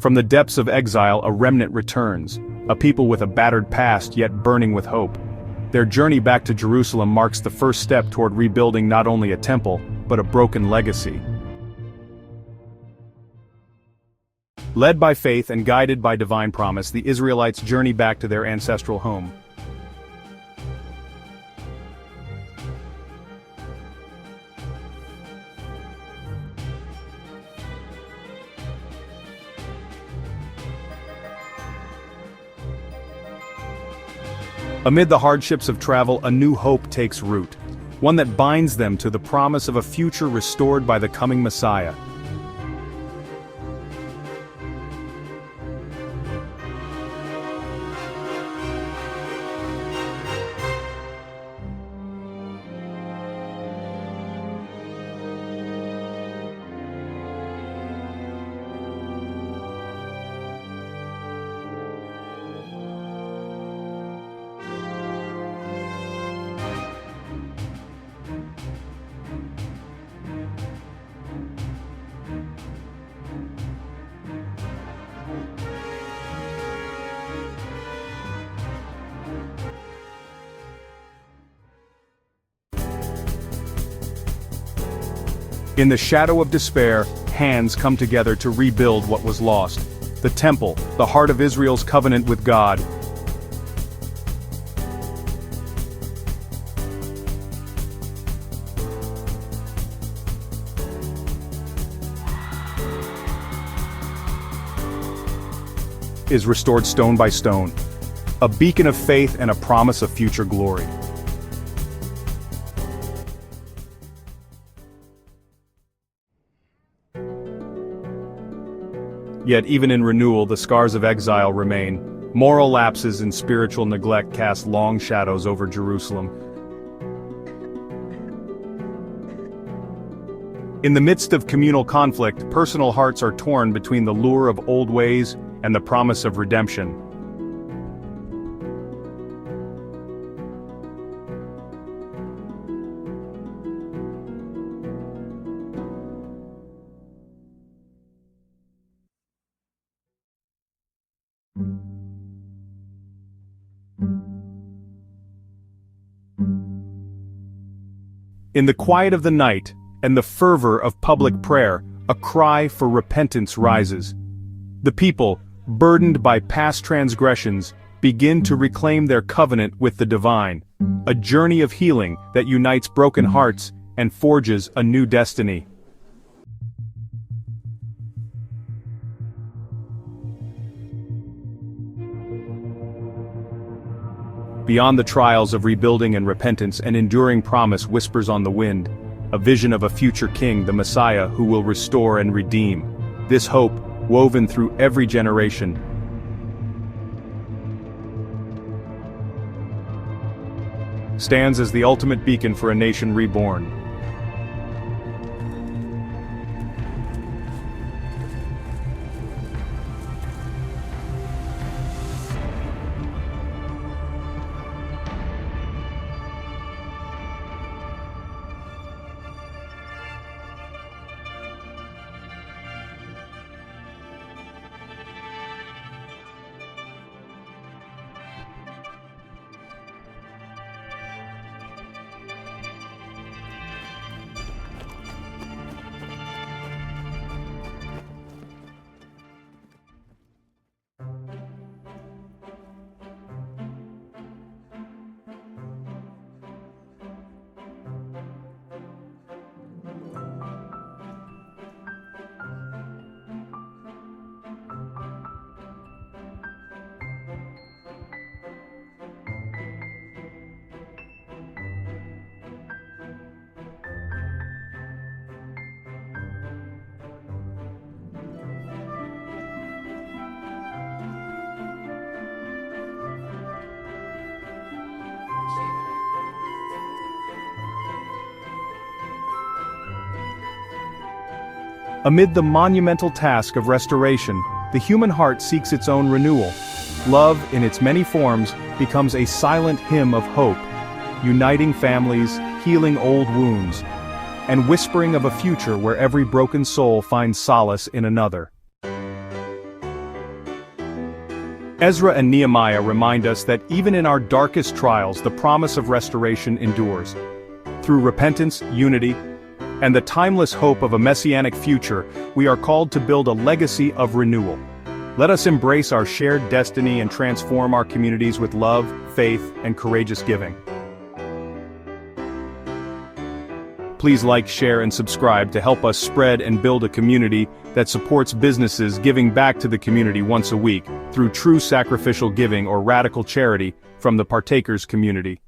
From the depths of exile, a remnant returns, a people with a battered past yet burning with hope. Their journey back to Jerusalem marks the first step toward rebuilding not only a temple, but a broken legacy. Led by faith and guided by divine promise, the Israelites journey back to their ancestral home. Amid the hardships of travel, a new hope takes root, one that binds them to the promise of a future restored by the coming Messiah. In the shadow of despair, hands come together to rebuild what was lost. The temple, the heart of Israel's covenant with God. Is restored stone by stone, a beacon of faith and a promise of future glory. Yet even in renewal, the scars of exile remain. Moral lapses and spiritual neglect cast long shadows over Jerusalem. In the midst of communal conflict, personal hearts are torn between the lure of old ways and the promise of redemption. In the quiet of the night and the fervor of public prayer, a cry for repentance rises. The people, burdened by past transgressions, begin to reclaim their covenant with the divine, a journey of healing that unites broken hearts and forges a new destiny. Beyond the trials of rebuilding and repentance, an enduring promise whispers on the wind, a vision of a future king, the Messiah, who will restore and redeem. This hope, woven through every generation, stands as the ultimate beacon for a nation reborn. Amid the monumental task of restoration, the human heart seeks its own renewal. Love, in its many forms, becomes a silent hymn of hope, uniting families, healing old wounds, and whispering of a future where every broken soul finds solace in another. Ezra and Nehemiah remind us that even in our darkest trials, the promise of restoration endures. Through repentance, unity, and the timeless hope of a messianic future, we are called to build a legacy of renewal. Let us embrace our shared destiny and transform our communities with love, faith, and courageous giving. Please like, share, and subscribe to help us spread and build a community that supports businesses giving back to the community once a week through true sacrificial giving or radical charity from the partakers community.